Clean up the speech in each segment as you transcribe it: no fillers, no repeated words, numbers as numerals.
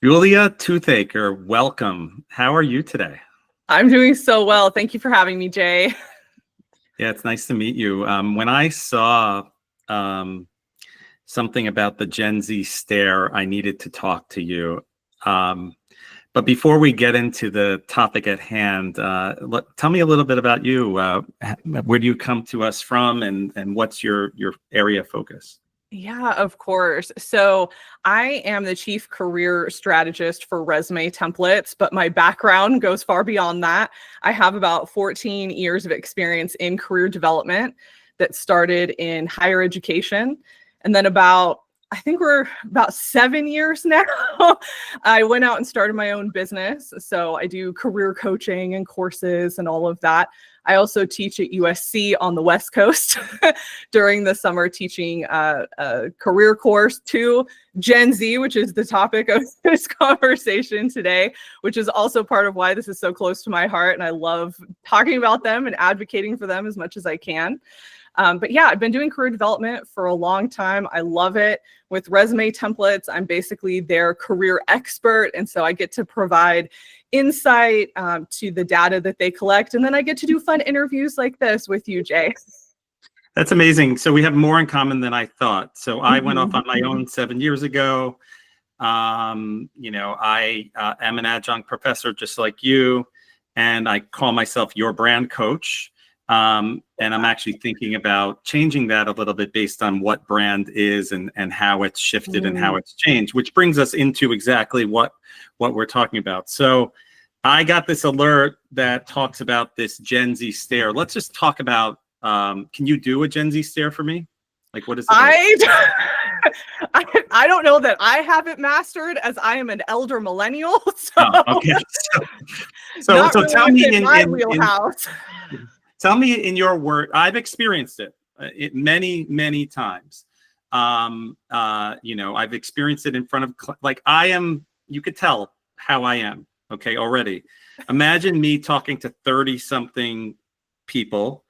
Julia Toothaker, welcome. How are you today? I'm doing so well. Thank you for having me, Jay. Yeah, it's nice to meet you. When I saw um, something about the Gen Z stare, I needed to talk to you. Um, but before we get into the topic at hand, tell me a little bit about you. Where do you come to us from, and what's your area of focus? Yeah, of course. So I am the chief career strategist for resume templates, but my background goes far beyond that. I have about 14 years of experience in career development that started in higher education. And then I think we're about 7 years now. I went out and started my own business. So I do career coaching and courses and all of that. I also teach at USC on the West Coast during the summer, teaching a career course to Gen Z, which is the topic of this conversation today, which is also part of why this is so close to my heart. And I love talking about them and advocating for them as much as I can. But yeah, I've been doing career development for a long time. I love it. With resume templates, I'm basically their career expert. And so I get to provide insight to the data that they collect. And then I get to do fun interviews like this with you, Jay. That's amazing. So we have more in common than I thought. So I went off on my own 7 years ago. I am an adjunct professor just like you, and I call myself your brand coach. And I'm actually thinking about changing that a little bit based on what brand is and how it's shifted and how it's changed, which brings us into exactly what we're talking about. So I got this alert that talks about this Gen Z stare. Let's just talk about, can you do a Gen Z stare for me? Like, what is it? I don't know that I have it mastered, as I am an elder millennial. So, okay. So really tell me in my wheelhouse. Tell me in your word. I've experienced it, many times. I've experienced it in front of, I am, you could tell how I am, okay, already. Imagine me talking to 30-something people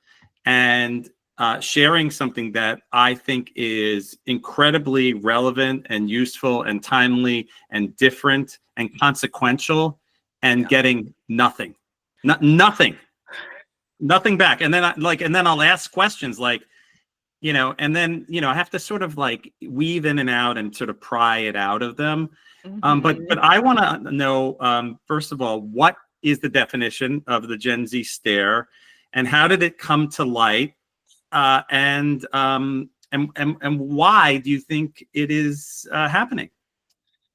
and sharing something that I think is incredibly relevant and useful and timely and different and consequential, and getting nothing. Nothing back. And then I'll ask questions like, and then, I have to sort of like weave in and out and sort of pry it out of them. But I want to know, first of all, what is the definition of the Gen Z stare, and how did it come to light? And why do you think it is happening?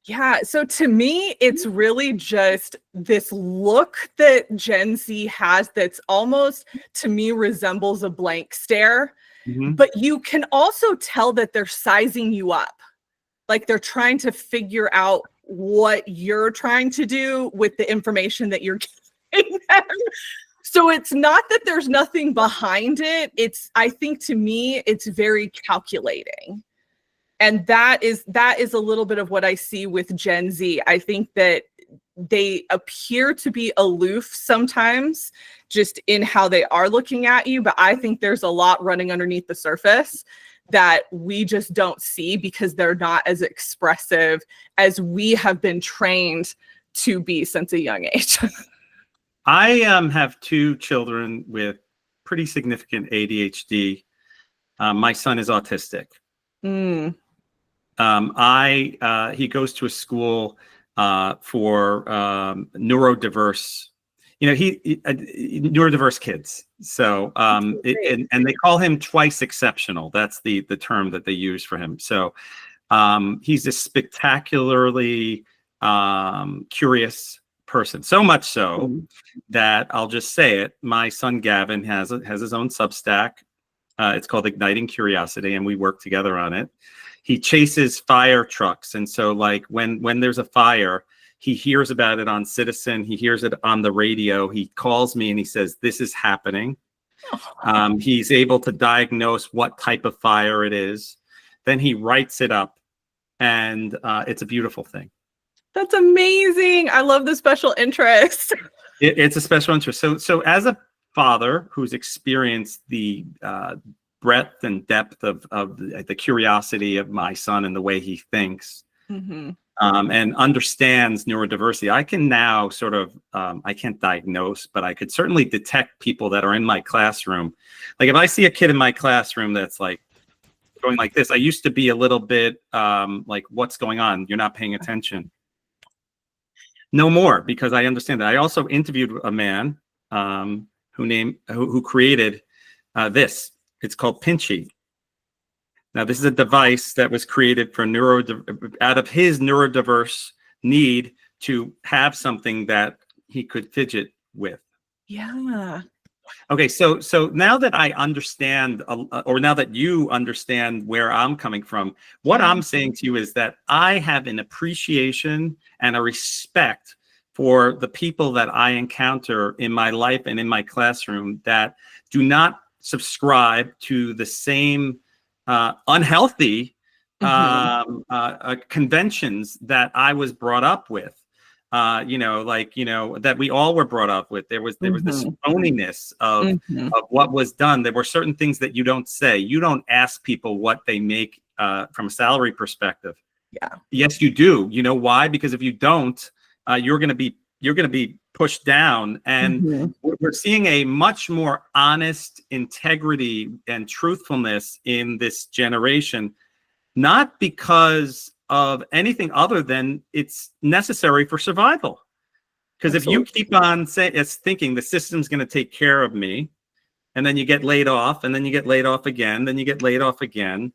Yeah, so to me, it's really just this look that Gen Z has that's almost, to me, resembles a blank stare. But you can also tell that they're sizing you up. Like they're trying to figure out what you're trying to do with the information that you're giving them. So it's not that there's nothing behind it. I think to me, it's very calculating. And that is a little bit of what I see with Gen Z. I think that they appear to be aloof sometimes just in how they are looking at you. But I think there's a lot running underneath the surface that we just don't see because they're not as expressive as we have been trained to be since a young age. I have two children with pretty significant ADHD. My son is autistic. He goes to a school for neurodiverse, neurodiverse kids. So, and they call him twice exceptional. That's the term that they use for him. So, he's a spectacularly curious person. So much so that I'll just say it. My son Gavin has his own Substack. It's called Igniting Curiosity, and we work together on it. He chases fire trucks. And so like when there's a fire, he hears about it on Citizen. He hears it on the radio. He calls me and he says, this is happening. He's able to diagnose what type of fire it is. Then he writes it up, and it's a beautiful thing. That's amazing. I love the special interest. It's a special interest. So as a father who's experienced the breadth and depth of the curiosity of my son and the way he thinks, and understands neurodiversity. I can now sort of, I can't diagnose, but I could certainly detect people that are in my classroom. Like if I see a kid in my classroom that's like going like this, I used to be a little bit like, what's going on? You're not paying attention. No more, because I understand that. I also interviewed a man who created this. It's called Pinchy. Now, this is a device that was created for out of his neurodiverse need to have something that he could fidget with. Yeah. Okay, so now that I understand, or now that you understand where I'm coming from, what I'm saying to you is that I have an appreciation and a respect for the people that I encounter in my life and in my classroom that do not subscribe to the same unhealthy conventions that I was brought up with. That we all were brought up with. There was this phoniness of what was done. There were certain things that you don't say. You don't ask people what they make from a salary perspective. Yeah. Yes, you do. You know why? Because if you don't, you're going to be pushed down. And we're seeing a much more honest integrity and truthfulness in this generation, not because of anything other than it's necessary for survival. Because if you keep on thinking the system's going to take care of me, and then you get laid off, and then you get laid off again, then you get laid off again,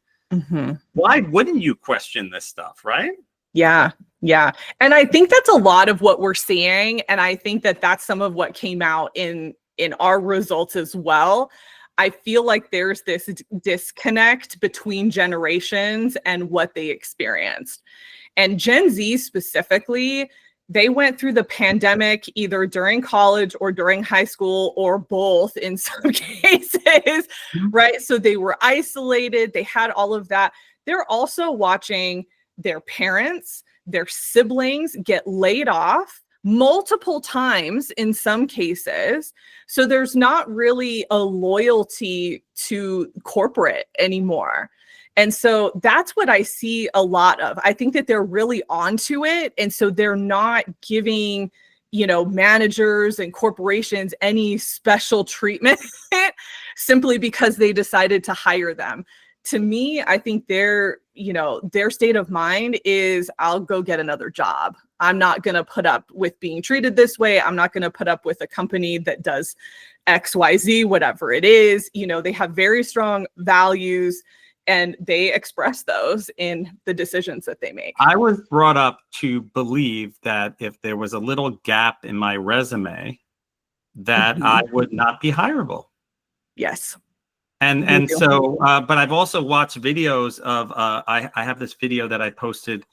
why wouldn't you question this stuff, right? Yeah. Yeah. And I think that's a lot of what we're seeing. And I think that that's some of what came out in our results as well. I feel like there's this disconnect between generations and what they experienced. And Gen Z specifically, they went through the pandemic either during college or during high school or both in some cases, right? So they were isolated. They had all of that. They're also watching their parents, their siblings get laid off multiple times in some cases. So there's not really a loyalty to corporate anymore. And so that's what I see a lot of. I think that they're really onto it. And so they're not giving, managers and corporations any special treatment simply because they decided to hire them. To me, I think their state of mind is, I'll go get another job. I'm not going to put up with being treated this way. I'm not going to put up with a company that does X, Y, Z, whatever it is. They have very strong values and they express those in the decisions that they make. I was brought up to believe that if there was a little gap in my resume, that I would not be hireable. Yes. And so, but I've also watched videos of, I have this video that I posted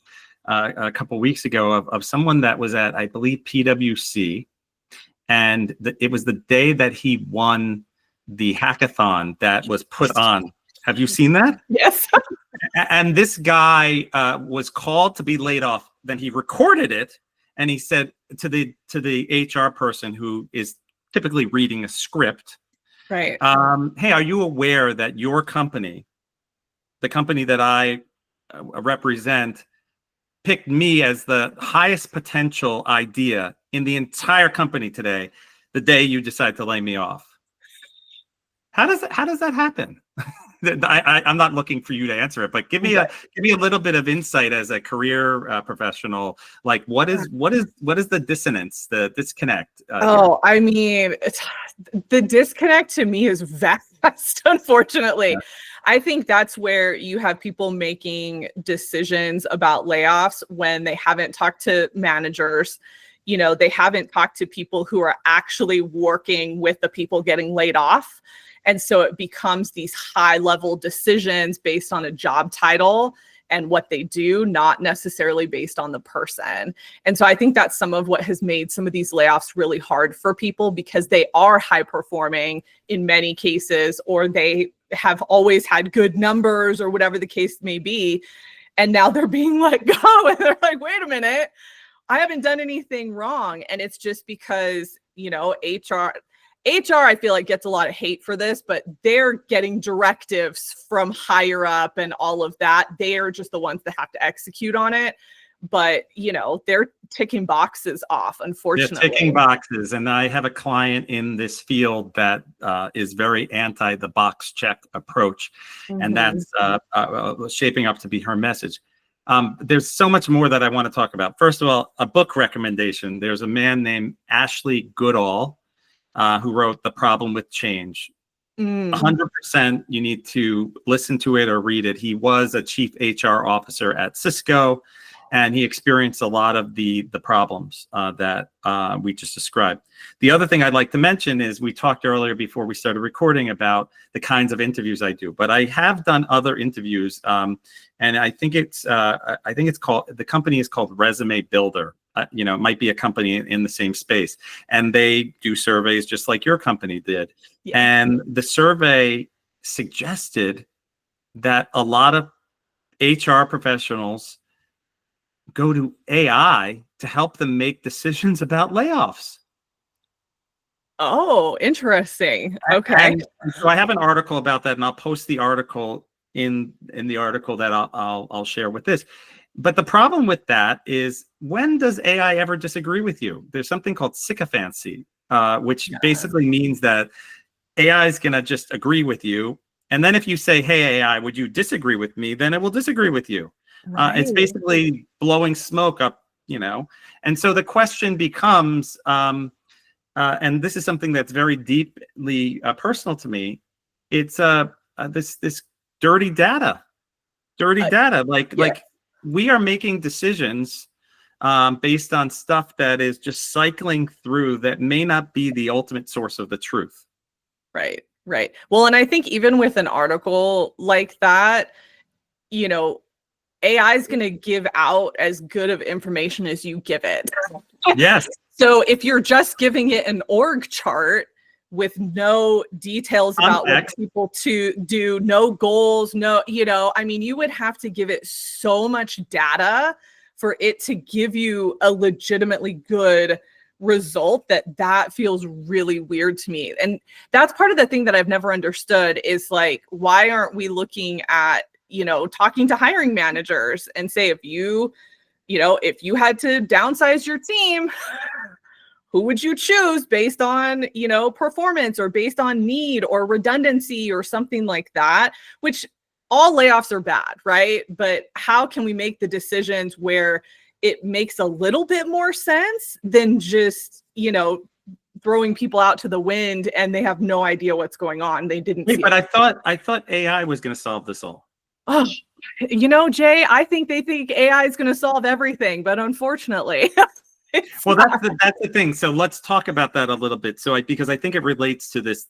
a couple weeks ago of someone that was at, I believe, PwC. And it was the day that he won the hackathon that was put on. Have you seen that? Yes. And this guy was called to be laid off. Then he recorded it. And he said to the HR person who is typically reading a script, right. Hey, are you aware that your company, the company that I represent, picked me as the highest potential idea in the entire company today, the day you decide to lay me off? How does that happen? I'm not looking for you to answer it, but give me a little bit of insight as a career professional. Like, what is the dissonance, the disconnect? I mean, the disconnect to me is vast, unfortunately. Yeah. I think that's where you have people making decisions about layoffs when they haven't talked to managers. They haven't talked to people who are actually working with the people getting laid off. And so it becomes these high level decisions based on a job title and what they do, not necessarily based on the person. And so I think that's some of what has made some of these layoffs really hard for people, because they are high performing in many cases, or they have always had good numbers or whatever the case may be. And now they're being let go and they're like, wait a minute, I haven't done anything wrong. And it's just because, HR, HR, I feel like, gets a lot of hate for this, but they're getting directives from higher up and all of that. They are just the ones that have to execute on it. But, they're ticking boxes off, unfortunately. They're ticking boxes. And I have a client in this field that is very anti the box check approach. And that's shaping up to be her message. There's so much more that I want to talk about. First of all, a book recommendation. There's a man named Ashley Goodall, who wrote The Problem with Change. 100% you need to listen to it or read it. He was a chief HR officer at Cisco, and he experienced a lot of the problems that we just described. The other thing I'd like to mention is we talked earlier before we started recording about the kinds of interviews I do, but I have done other interviews, and I think it's called, the company is called Resume Builder. It might be a company in the same space, and they do surveys just like your company did. Yeah. And the survey suggested that a lot of HR professionals go to AI to help them make decisions about layoffs. Oh, interesting. Okay. And so I have an article about that, and I'll post the article in the article that I'll share with this. But the problem with that is, when does AI ever disagree with you? There's something called sycophancy, which basically means that AI is going to just agree with you. And then if you say, hey, AI, would you disagree with me? Then it will disagree with you. Right. It's basically blowing smoke up, And so the question becomes, and this is something that's very deeply personal to me. It's this dirty data. Like we are making decisions based on stuff that is just cycling through that may not be the ultimate source of the truth. Right. Well, and I think even with an article like that, AI is going to give out as good of information as you give it. Yes. So if you're just giving it an org chart with no details about what people to do, no goals, you would have to give it so much data for it to give you a legitimately good result that feels really weird to me. And that's part of the thing that I've never understood is, like, why aren't we looking at, talking to hiring managers and say, if you had to downsize your team, who would you choose based on, performance or based on need or redundancy or something like that, which all layoffs are bad, right? But how can we make the decisions where it makes a little bit more sense than just, throwing people out to the wind and they have no idea what's going on. They didn't see but it. I thought AI was going to solve this all. Oh, Jay, I think they think AI is going to solve everything, but unfortunately. Well, that's the thing. So let's talk about that a little bit. Because I think it relates to this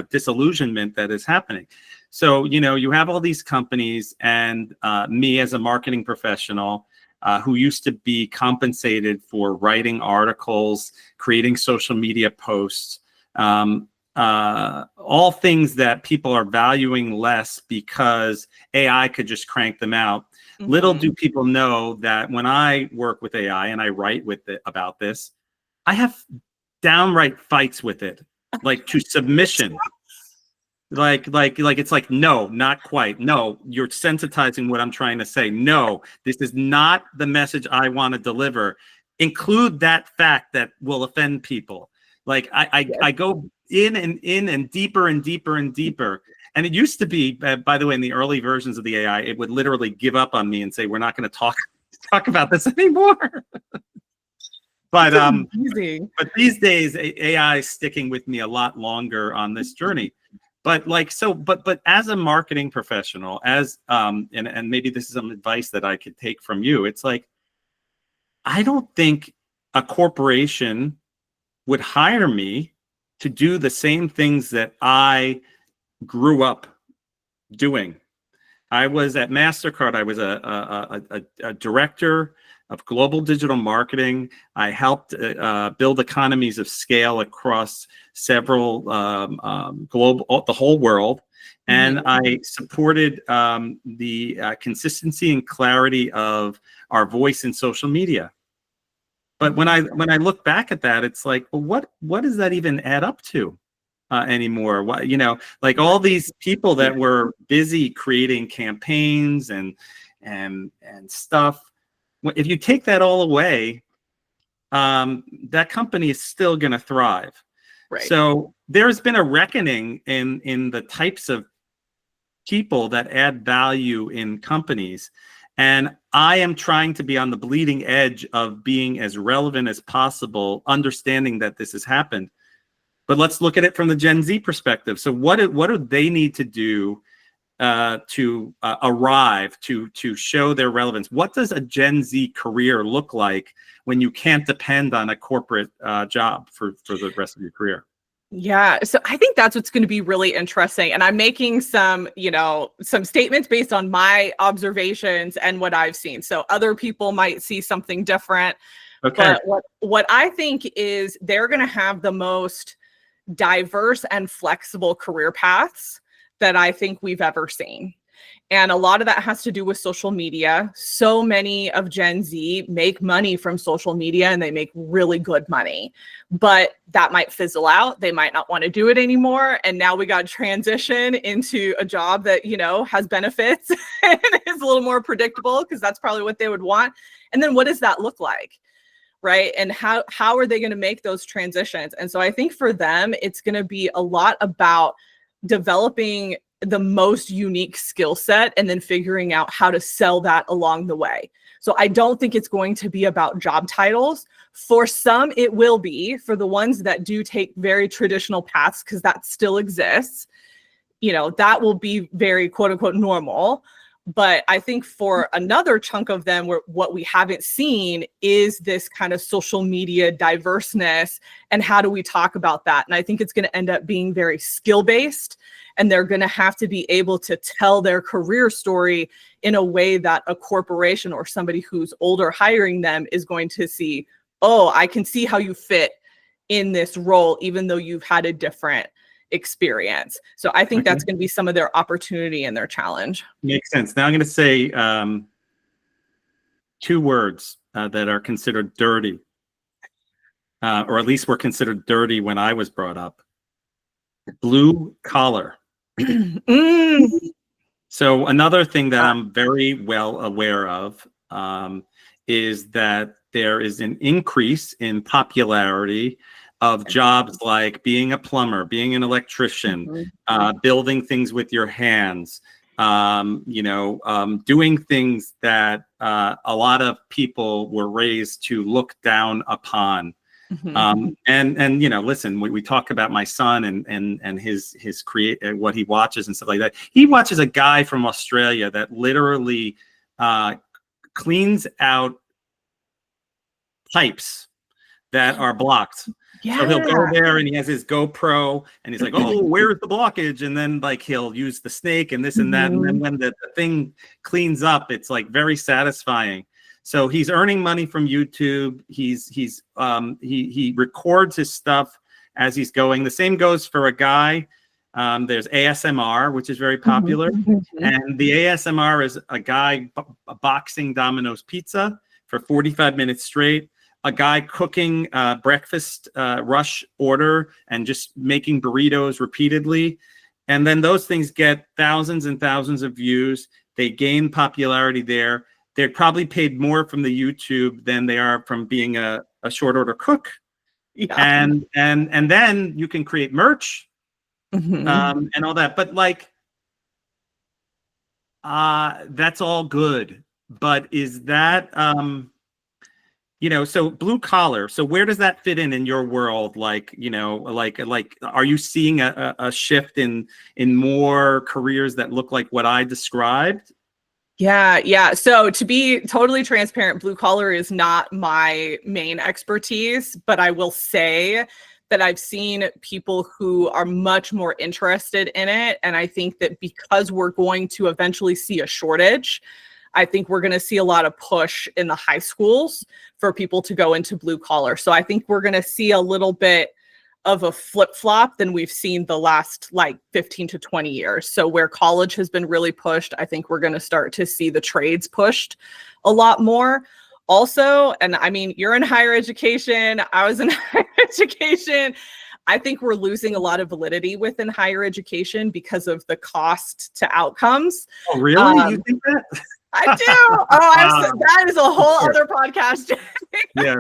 disillusionment that is happening. So, you have all these companies, and me as a marketing professional who used to be compensated for writing articles, creating social media posts, all things that people are valuing less because AI could just crank them out. Mm-hmm. Little do people know that when I work with AI and I write with it about this, I have downright fights with it, like to submission. Like it's like, no, not quite. No, you're sensitizing what I'm trying to say. No, this is not the message I want to deliver. Include that fact that will offend people. Like I go in and deeper and deeper and deeper. And it used to be, by the way, in the early versions of the AI, it would literally give up on me and say, we're not going to talk about this anymore. But these days, AI is sticking with me a lot longer on this journey. But as a marketing professional, and maybe this is some advice that I could take from you, it's like, I don't think a corporation would hire me to do the same things that I grew up doing. I was at MasterCard. I was a director of global digital marketing. I helped build economies of scale across several the whole world. And I supported the consistency and clarity of our voice in social media. But when I look back at that, it's like, well, what does that even add up to? anymore. What, like all these people that were busy creating campaigns and stuff. If you take that all away, that company is still going to thrive. Right. So there's been a reckoning in the types of people that add value in companies. And I am trying to be on the bleeding edge of being as relevant as possible, understanding that this has happened. But let's look at it from the Gen Z perspective. So what do they need to do to arrive, to show their relevance? What does a Gen Z career look like when you can't depend on a corporate job for the rest of your career? Yeah, so I think that's what's going to be really interesting. And I'm making some statements based on my observations and what I've seen. So other people might see something different. Okay. But what I think is they're going to have the most diverse and flexible career paths that I think we've ever seen. And a lot of that has to do with social media. So many of Gen Z make money from social media, and they make really good money, but that might fizzle out. They might not want to do it anymore. And now we got to transition into a job that, has benefits and is a little more predictable, because that's probably what they would want. And then what does that look like? Right. And how are they going to make those transitions? And so I think for them, it's going to be a lot about developing the most unique skill set and then figuring out how to sell that along the way. So I don't think it's going to be about job titles. For some, it will be. For the ones that do take very traditional paths, because that still exists, that will be very quote unquote normal. But I think for another chunk of them, what we haven't seen is this kind of social media diverseness, and how do we talk about that? And I think it's going to end up being very skill-based, and they're going to have to be able to tell their career story in a way that a corporation or somebody who's older hiring them is going to see, oh, I can see how you fit in this role, even though you've had a different experience. So I think that's going to be some of their opportunity and their challenge. Makes sense. Now I'm going to say two words that are considered dirty, or at least were considered dirty when I was brought up. Blue collar. So another thing that I'm very well aware of is that there is an increase in popularity of jobs like being a plumber, being an electrician, building things with your hands, doing things that a lot of people were raised to look down upon. Listen, we talk about my son and his what he watches and stuff like that. He watches a guy from Australia that literally cleans out pipes that are blocked. Yeah. So he'll go there and he has his GoPro and he's like, oh, where's the blockage? And then like he'll use the snake and this and that. And then when the thing cleans up, it's like very satisfying. So he's earning money from YouTube. He records his stuff as he's going. The same goes for a guy. There's ASMR, which is very popular. And the ASMR is a guy boxing Domino's pizza for 45 minutes straight. A guy cooking breakfast rush order and just making burritos repeatedly. And then those things get thousands and thousands of views. They gain popularity there. They're probably paid more from the YouTube than they are from being a short order cook. Yeah. And then you can create merch and all that. But like, that's all good. But is that... so blue collar. So where does that fit in your world? Like, are you seeing a shift in more careers that look like what I described? Yeah. So to be totally transparent, blue collar is not my main expertise, but I will say that I've seen people who are much more interested in it. And I think that because we're going to eventually see a shortage, I think we're going to see a lot of push in the high schools for people to go into blue collar. So I think we're going to see a little bit of a flip-flop than we've seen the last 15 to 20 years. So where college has been really pushed, I think we're going to start to see the trades pushed a lot more. Also, and I mean, you're in higher education, I was in higher education. I think we're losing a lot of validity within higher education because of the cost to outcomes. Oh, really? You think that? I do. Oh, that is a whole Sure. other podcast. Yeah.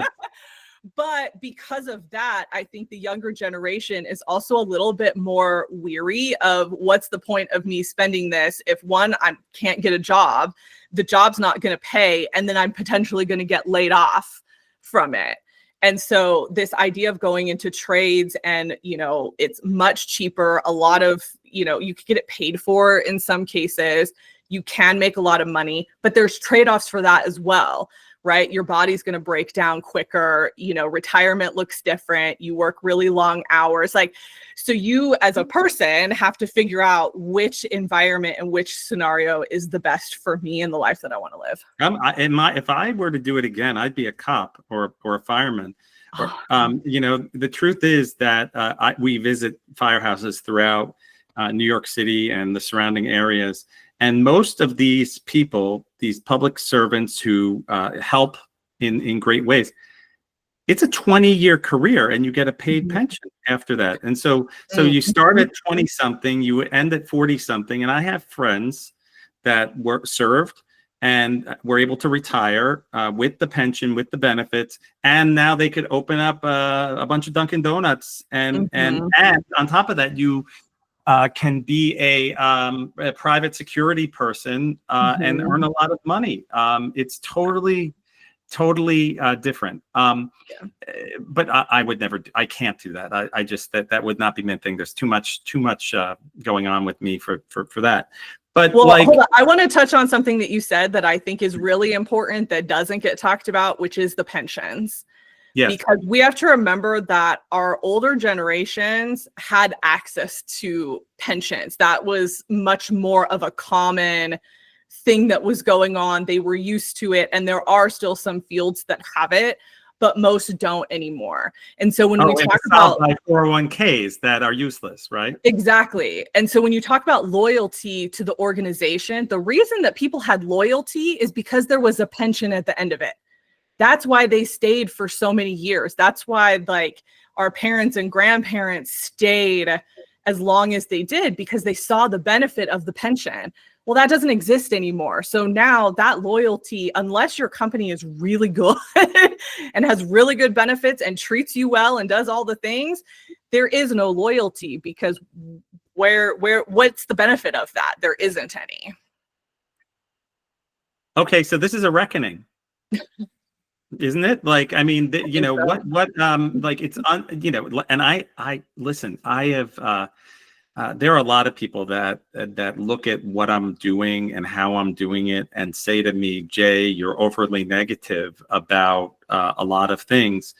But because of that, I think the younger generation is also a little bit more weary of what's the point of me spending this if one, I can't get a job, the job's not going to pay, and then I'm potentially going to get laid off from it. And so this idea of going into trades and, it's much cheaper. A lot of, you can get it paid for in some cases. You can make a lot of money, but there's trade-offs for that as well. Right? Your body's going to break down quicker. Retirement looks different. You work really long hours. So you as a person have to figure out which environment and which scenario is the best for me in the life that I want to live. If I were to do it again, I'd be a cop or a fireman. The truth is that we visit firehouses throughout New York City and the surrounding areas. And most of these people, these public servants who help in great ways, it's a 20-year career and you get a paid pension after that. And so you start at 20-something, you end at 40-something. And I have friends that served and were able to retire with the pension, with the benefits. And now they could open up a bunch of Dunkin' Donuts. And on top of that, you can be a private security person and earn a lot of money. It's totally different. But I would never. I can't do that. I just that would not be my thing. There's too much going on with me for that. But hold on. I want to touch on something that you said that I think is really important that doesn't get talked about, which is the pensions. Yes. Because we have to remember that our older generations had access to pensions. That was much more of a common thing that was going on. They were used to it. And there are still some fields that have it, but most don't anymore. And so when we talk about 401ks that are useless, right? Exactly. And so when you talk about loyalty to the organization, the reason that people had loyalty is because there was a pension at the end of it. That's why they stayed for so many years. That's why our parents and grandparents stayed as long as they did, because they saw the benefit of the pension. Well, that doesn't exist anymore. So now that loyalty, unless your company is really good and has really good benefits and treats you well and does all the things, there is no loyalty, because what's the benefit of that? There isn't any. Okay, so this is a reckoning. Isn't it? What it's and I listen, I have there are a lot of people that look at what I'm doing and how I'm doing it and say to me, Jay, you're overly negative about a lot of things.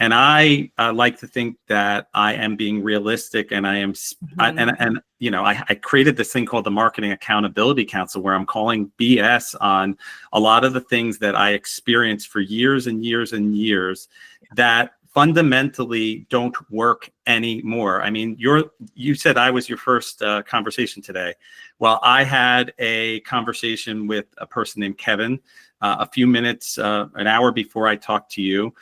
And I like to think that I am being realistic, and I am, I created this thing called the Marketing Accountability Council, where I'm calling BS on a lot of the things that I experienced for years and years and years that fundamentally don't work anymore. I mean, you said I was your first conversation today. Well, I had a conversation with a person named Kevin a few minutes, an hour before I talked to you.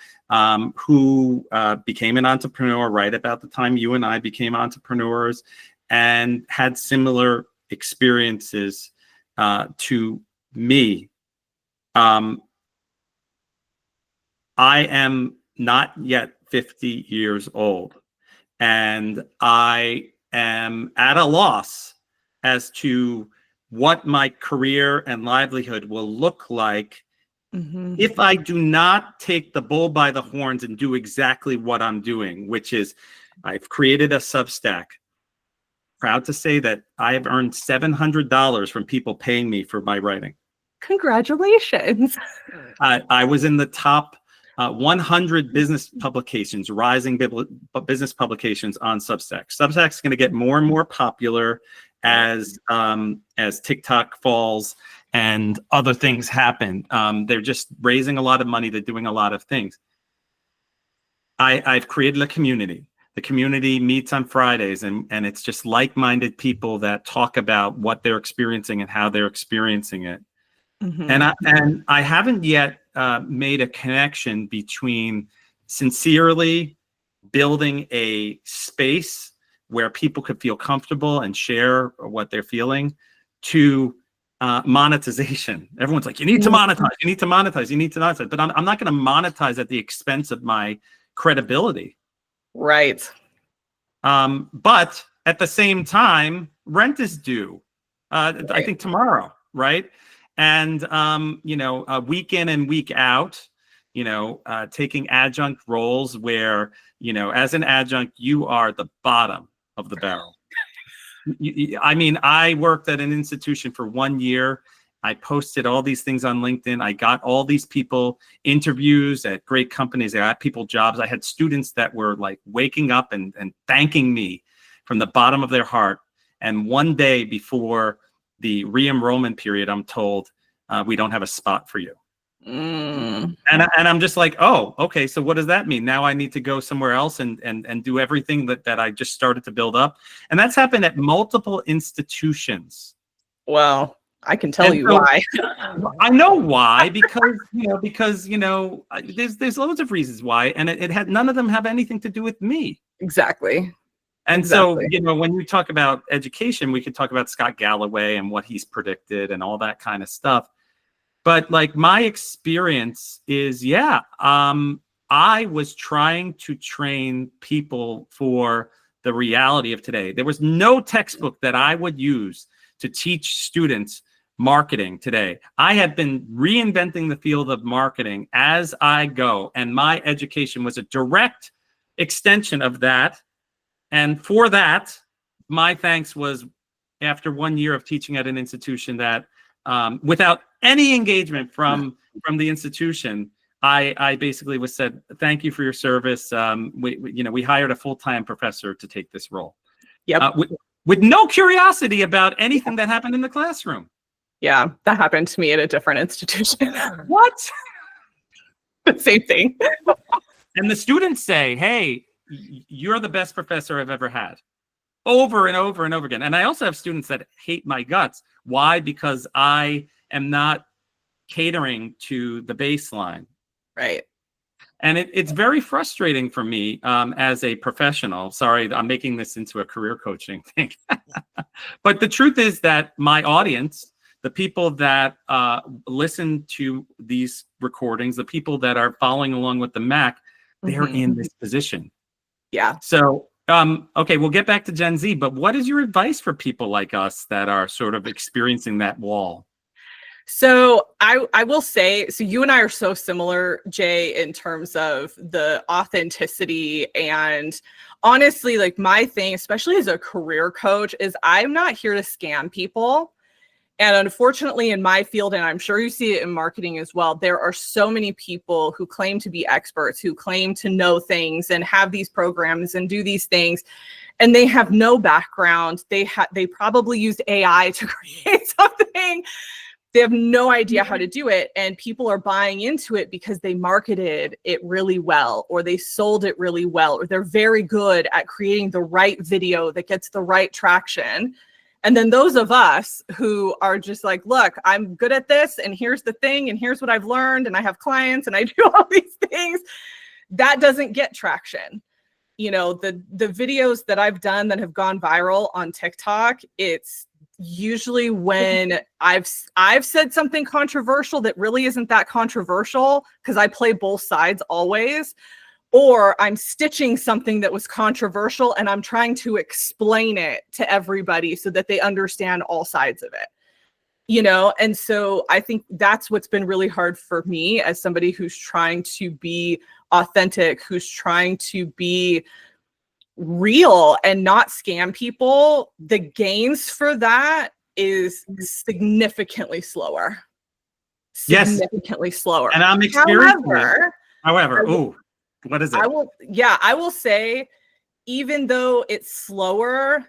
Who became an entrepreneur right about the time you and I became entrepreneurs, and had similar experiences to me. I am not yet 50 years old, and I am at a loss as to what my career and livelihood will look like if I do not take the bull by the horns and do exactly what I'm doing, which is I've created a Substack. Proud to say that I have earned $700 from people paying me for my writing. Congratulations. I was in the top 100 business publications, rising business publications on Substack. Substack's going to get more and more popular as TikTok falls and other things happen. They're just raising a lot of money. They're doing a lot of things. I've created a community. The community meets on Fridays, and it's just like-minded people that talk about what they're experiencing and how they're experiencing it. And I haven't yet made a connection between sincerely building a space where people could feel comfortable and share what they're feeling, to monetization. Everyone's like, you need to monetize, you need to monetize, you need to monetize. But I'm not going to monetize at the expense of my credibility. Right. But at the same time, rent is due. Right. I think tomorrow, right? And week in and week out, taking adjunct roles where, as an adjunct, you are the bottom of the barrel. I mean, I worked at an institution for 1 year. I posted all these things on LinkedIn. I got all these people interviews at great companies. I got people jobs. I had students that were like waking up and thanking me from the bottom of their heart. And one day before the re-enrollment period, I'm told, we don't have a spot for you. And I'm just like, oh, okay. So what does that mean? Now I need to go somewhere else and do everything that I just started to build up. And that's happened at multiple institutions. Well, I can tell you why. I know why, because there's loads of reasons why, and it had none of them have anything to do with me. Exactly. And so, when you talk about education, we could talk about Scott Galloway and what he's predicted and all that kind of stuff. But like my experience is, I was trying to train people for the reality of today. There was no textbook that I would use to teach students marketing today. I have been reinventing the field of marketing as I go, and my education was a direct extension of that. And for that, my thanks was after 1 year of teaching at an institution that without any engagement from the institution, I basically was said, thank you for your service. We hired a full-time professor to take this role. Yep. With no curiosity about anything that happened in the classroom. Yeah, that happened to me at a different institution. What? The same thing. And the students say, hey, you're the best professor I've ever had. Over and over and over again. And I also have students that hate my guts. Why? Because I am not catering to the baseline. Right. And it's very frustrating for me as a professional. Sorry, I'm making this into a career coaching thing. But the truth is that my audience, the people that listen to these recordings, the people that are following along with the Mac, they're in this position. Yeah. So, okay, we'll get back to Gen Z, but what is your advice for people like us that are sort of experiencing that wall? So I will say, so you and I are so similar, Jay, in terms of the authenticity. And honestly, like my thing, especially as a career coach, is I'm not here to scam people. And unfortunately, in my field, and I'm sure you see it in marketing as well, there are so many people who claim to be experts, who claim to know things and have these programs and do these things, and they have no background. They probably used AI to create something. They have no idea how to do it, and people are buying into it because they marketed it really well, or they sold it really well, or they're very good at creating the right video that gets the right traction. And then those of us who are just like, look, I'm good at this, and here's the thing, and here's what I've learned, and I have clients, and I do all these things, that doesn't get traction. You know, the videos that I've done that have gone viral on TikTok, it's usually when I've said something controversial that really isn't that controversial, because I play both sides always, or I'm stitching something that was controversial and I'm trying to explain it to everybody so that they understand all sides of it, you know? And so I think that's what's been really hard for me as somebody who's trying to be authentic, who's trying to be real and not scam people. The gains for that is significantly slower. Significantly slower. And I'm experiencing it. However, what is it? I will say, even though it's slower,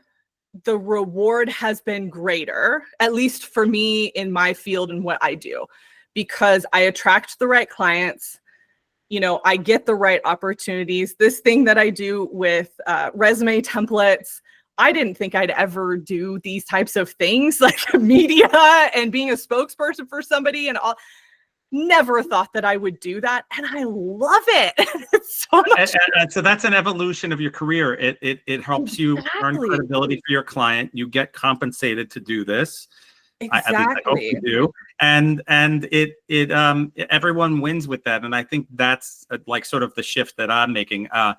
the reward has been greater, at least for me in my field and what I do, because I attract the right clients. You know, I get the right opportunities. This thing that I do with resume templates, I didn't think I'd ever do these types of things, like media and being a spokesperson for somebody and all. never thought that I would do that, and I love it. It's so much. And so that's an evolution of your career. It helps you earn Exactly. credibility for your client. You get compensated to do this. At least I hope you Exactly. do. And everyone wins with that. And I think that's like sort of the shift that I'm making. I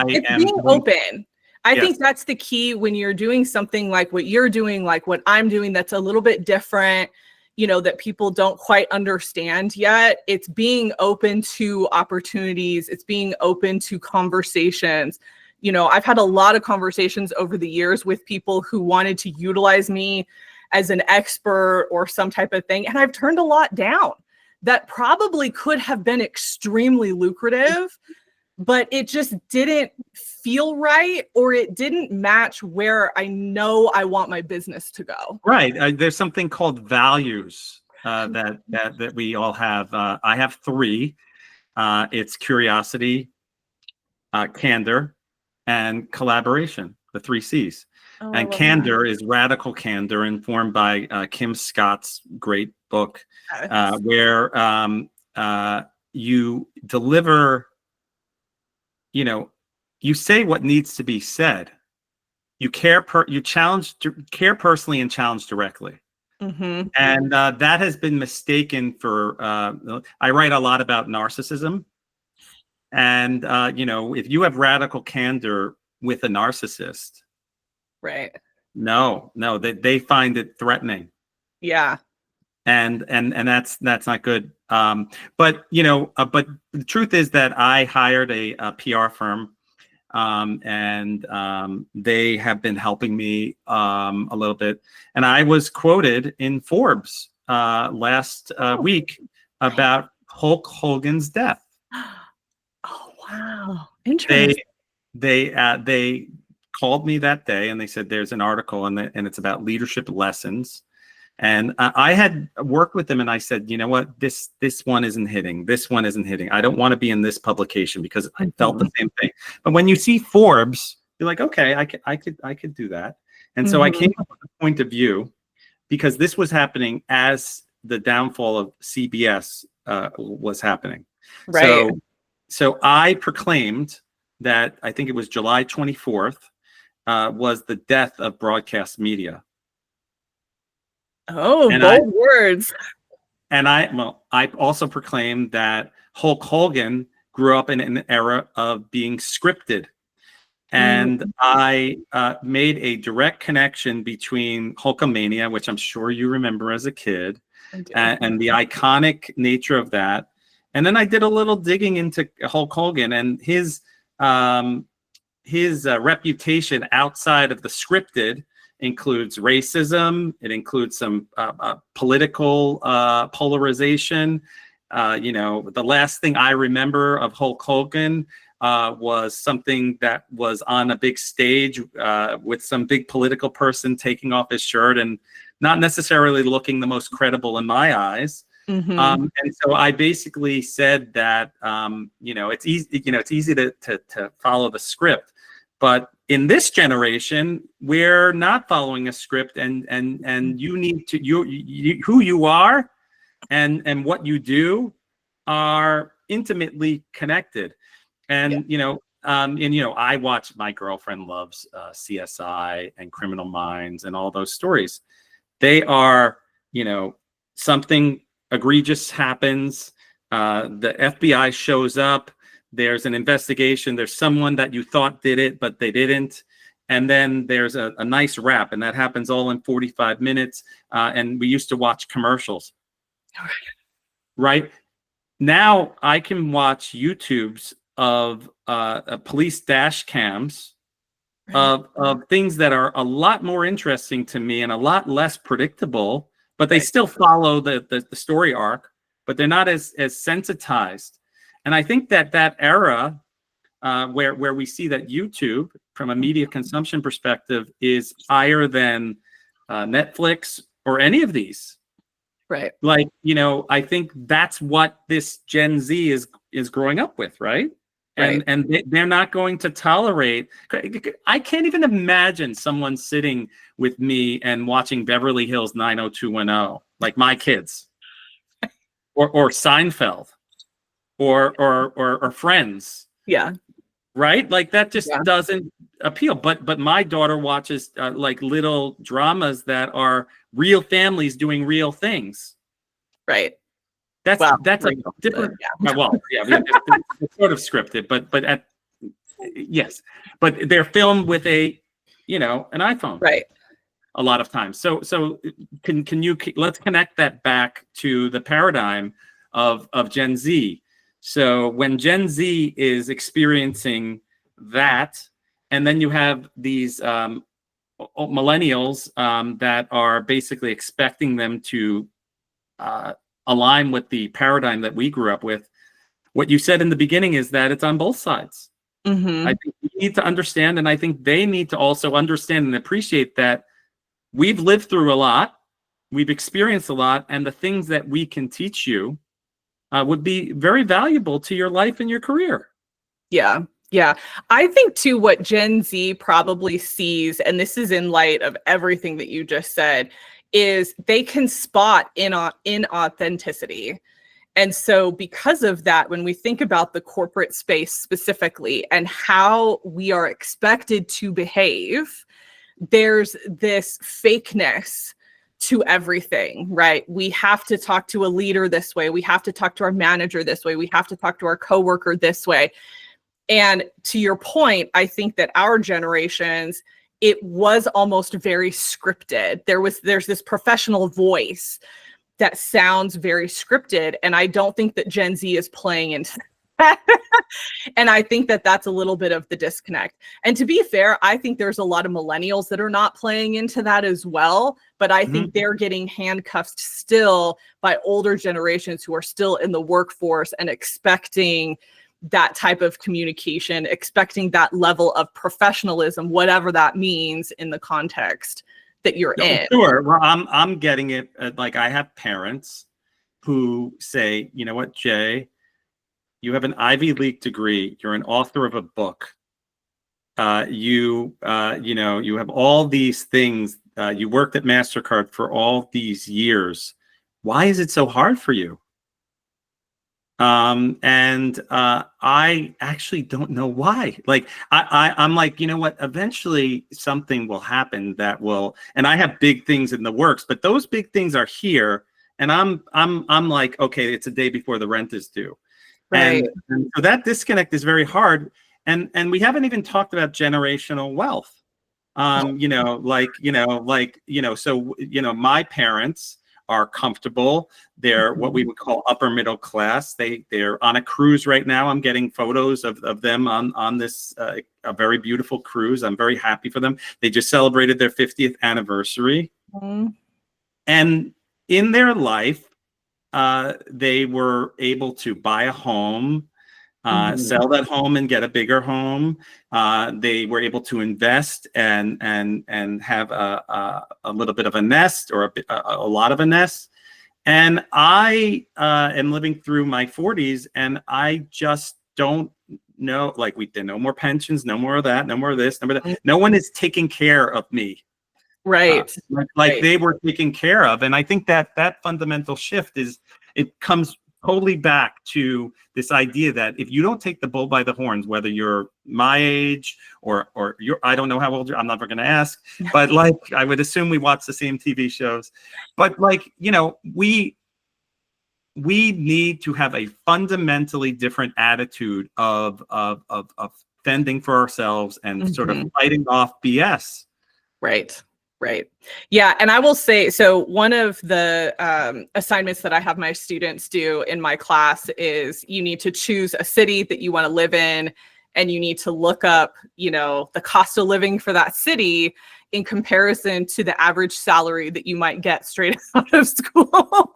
It's am being open. I Yes. think that's the key when you're doing something like what you're doing, like what I'm doing, that's a little bit different, that people don't quite understand yet. It's being open to opportunities. It's being open to conversations. I've had a lot of conversations over the years with people who wanted to utilize me as an expert or some type of thing. And I've turned a lot down that probably could have been extremely lucrative, but it just didn't feel right, or it didn't match where I know I want my business to go. Right. There's something called values that we all have. I have three. It's curiosity, candor, and collaboration. The three C's. Oh, I And love that. candor is radical candor, informed by Kim Scott's great book, Yes. where you deliver. You say what needs to be said. You care care personally and challenge directly. Mm-hmm. And that has been mistaken for. I write a lot about narcissism, and if you have radical candor with a narcissist, Right. no, they find it threatening, Yeah. and that's not good. But but the truth is that I hired a PR firm. And they have been helping me a little bit. And I was quoted in Forbes last week about Hulk Hogan's death. Oh, wow. Interesting. They called me that day and they said there's an article and it's about leadership lessons. And I had worked with them, and I said, you know what, this one isn't hitting. This one isn't hitting. I don't want to be in this publication because I felt the same thing. But when you see Forbes, you're like, okay, I could do that. And so I came up with a point of view, because this was happening as the downfall of CBS was happening. Right. So I proclaimed that, I think it was July 24th, was the death of broadcast media. Oh, bold words. And I also proclaimed that Hulk Hogan grew up in an era of being scripted. And I made a direct connection between Hulkamania, which I'm sure you remember as a kid, and the iconic nature of that. And then I did a little digging into Hulk Hogan and his reputation outside of the scripted includes racism. It includes some political polarization. The last thing I remember of Hulk Hogan was something that was on a big stage with some big political person taking off his shirt and not necessarily looking the most credible in my eyes. And so I basically said that it's easy. It's easy to follow the script, but in this generation, we're not following a script, and you need to who you are and what you do are intimately connected. And I watch. My girlfriend loves CSI and Criminal Minds and all those stories. They are, something egregious happens. The FBI shows up. There's an investigation. There's someone that you thought did it, but they didn't. And then there's a nice wrap, and that happens all in 45 minutes. And we used to watch commercials. Right? Now I can watch YouTubes of police dash cams of things that are a lot more interesting to me and a lot less predictable, but they still follow the story arc, but they're not as sensitized. And I think that era where we see that YouTube, from a media consumption perspective, is higher than Netflix or any of these. Right. Like, I think that's what this Gen Z is growing up with, right? And they're not going to tolerate. I can't even imagine someone sitting with me and watching Beverly Hills 90210, like my kids. or Seinfeld or Friends. Yeah. Right? Like that just Yeah. doesn't appeal. But my daughter watches like little dramas that are real families doing real things. Right. That's Well, that's a real, different. yeah. Well, yeah, it's sort of scripted, but yes, but they're filmed with an iPhone Right. a lot of times. So can you let's connect that back to the paradigm of Gen Z. So when Gen Z is experiencing that, and then you have these millennials that are basically expecting them to align with the paradigm that we grew up with. What you said in the beginning is that it's on both sides. Mm-hmm. I think we need to understand, and I think they need to also understand and appreciate that we've lived through a lot, we've experienced a lot, and the things that we can teach you would be very valuable to your life and your career. Yeah. Yeah. I think too, what Gen Z probably sees, and this is in light of everything that you just said, is they can spot inauthenticity. And so because of that, when we think about the corporate space specifically and how we are expected to behave, there's this fakeness to everything, right? We have to talk to a leader this way. We have to talk to our manager this way. We have to talk to our coworker this way. And to your point, I think that our generations, it was almost very scripted. There's this professional voice that sounds very scripted. And I don't think that Gen Z is playing into that. And I think that that's a little bit of the disconnect. And to be fair, I think there's a lot of millennials that are not playing into that as well. But I think they're getting handcuffed still by older generations who are still in the workforce and expecting that type of communication, expecting that level of professionalism, whatever that means in the context that you're in. Sure. Well, I'm getting it. Like I have parents who say, you know what, Jay, you have an Ivy League degree. You're an author of a book. You have all these things. You worked at MasterCard for all these years. Why is it so hard for you? I actually don't know why. Like I'm like, you know what? Eventually something will happen that will, and I have big things in the works, but those big things are here. And I'm like, okay, it's a day before the rent is due. Right. And so that disconnect is very hard. And we haven't even talked about generational wealth. So my parents are comfortable. They're what we would call upper middle class. They're on a cruise right now. I'm getting photos of them on this a very beautiful cruise. I'm very happy for them. They just celebrated their 50th anniversary. And in their life, they were able to buy a home, sell that home and get a bigger home. They were able to invest and have a little bit of a nest or a lot of a nest. And I am living through my 40s, and I just don't know. Like there are no more pensions, no more of that, no more of this, no more of that. No one is taking care of me. Right. Like they were taken care of. And I think that fundamental shift it comes totally back to this idea that if you don't take the bull by the horns, whether you're my age or you're, I don't know how old you're, I'm never going to ask, but like, I would assume we watch the same TV shows, but like, we need to have a fundamentally different attitude of fending for ourselves and sort of fighting off BS. Right. Right. Yeah. And I will say, so one of the assignments that I have my students do in my class is you need to choose a city that you want to live in, and you need to look up, the cost of living for that city in comparison to the average salary that you might get straight out of school.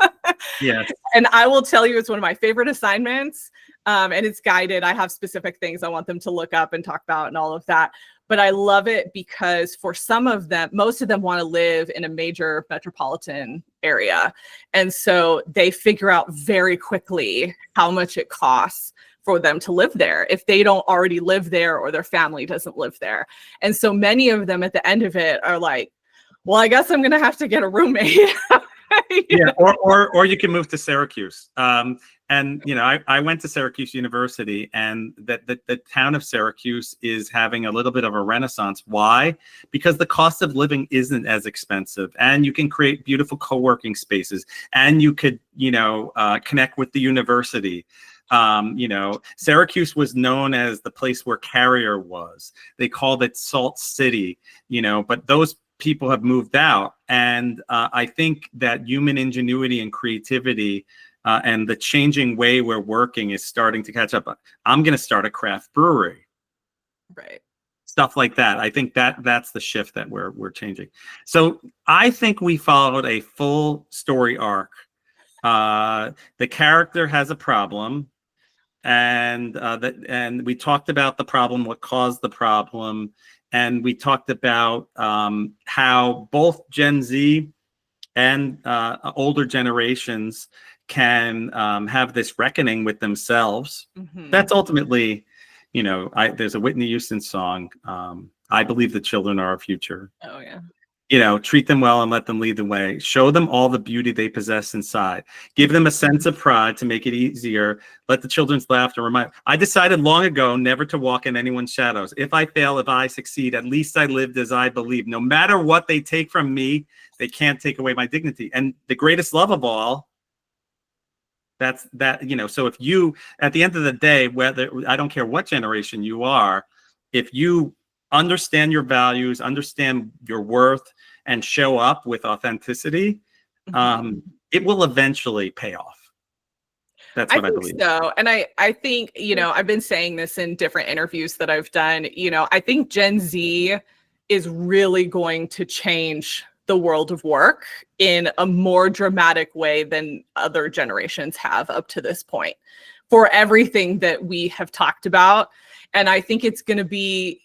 Yes. And I will tell you, it's one of my favorite assignments. And it's guided. I have specific things I want them to look up and talk about and all of that. But I love it because for some of them, most of them want to live in a major metropolitan area. And so they figure out very quickly how much it costs for them to live there if they don't already live there or their family doesn't live there. And so many of them at the end of it are like, well, I guess I'm going to have to get a roommate. Yeah, or you can move to Syracuse. And I went to Syracuse University, and the town of Syracuse is having a little bit of a renaissance. Why? Because the cost of living isn't as expensive, and you can create beautiful co-working spaces, and you could connect with the university. Syracuse was known as the place where Carrier was. They called it Salt City, but those people have moved out. And I think that human ingenuity and creativity and the changing way we're working is starting to catch up. I'm going to start a craft brewery. Right. Stuff like that. I think that's the shift that we're changing. So I think we followed a full story arc. The character has a problem, and we talked about the problem, what caused the problem, and we talked about how both Gen Z and older generations can have this reckoning with themselves. Mm-hmm. That's ultimately, there's a Whitney Houston song, I believe the children are our future. Oh, yeah. Treat them well and let them lead the way. Show them all the beauty they possess inside. Give them a sense of pride to make it easier. Let the children's laughter remind. I decided long ago never to walk in anyone's shadows. If I fail, if I succeed, at least I lived as I believe. No matter what they take from me, they can't take away my dignity. And the greatest love of all, that's that, so if you, at the end of the day, whether, I don't care what generation you are, if you understand your values, understand your worth, and show up with authenticity, it will eventually pay off. That's what I believe. So. And I think, I've been saying this in different interviews that I've done, I think Gen Z is really going to change the world of work in a more dramatic way than other generations have up to this point for everything that we have talked about. And I think it's going to be,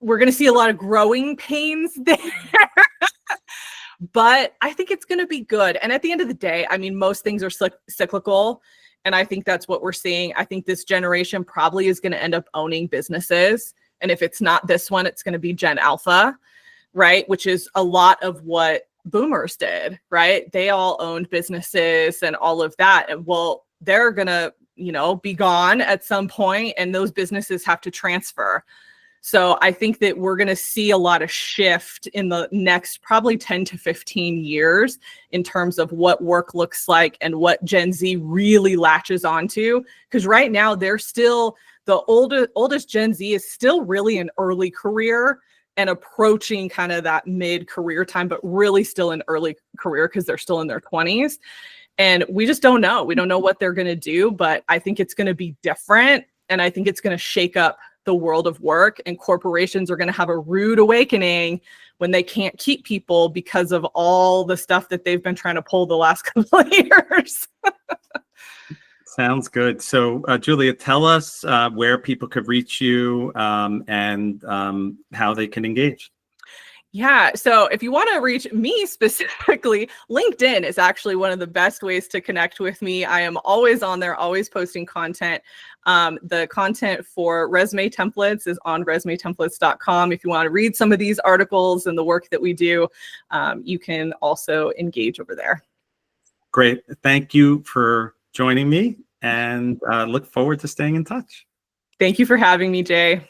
we're going to see a lot of growing pains there, but I think it's going to be good. And at the end of the day, I mean, most things are cyclical. And I think that's what we're seeing. I think this generation probably is going to end up owning businesses. And if it's not this one, it's going to be Gen Alpha, right? Which is a lot of what boomers did, right? They all owned businesses and all of that. And well, they're going to, be gone at some point, and those businesses have to transfer. So I think that we're going to see a lot of shift in the next probably 10 to 15 years in terms of what work looks like and what Gen Z really latches onto. Because right now they're still, the oldest Gen Z is still really an early career and approaching kind of that mid-career time, but really still an early career because they're still in their 20s. And we just don't know. We don't know what they're going to do, but I think it's going to be different. And I think it's going to shake up the world of work, and corporations are going to have a rude awakening when they can't keep people because of all the stuff that they've been trying to pull the last couple of years. Sounds good. So, Julia, tell us where people could reach you and how they can engage. Yeah. So if you want to reach me specifically, LinkedIn is actually one of the best ways to connect with me. I am always on there, always posting content. The content for resume templates is on resumetemplates.com. If you want to read some of these articles and the work that we do, you can also engage over there. Great. Thank you for joining me, and look forward to staying in touch. Thank you for having me, Jay.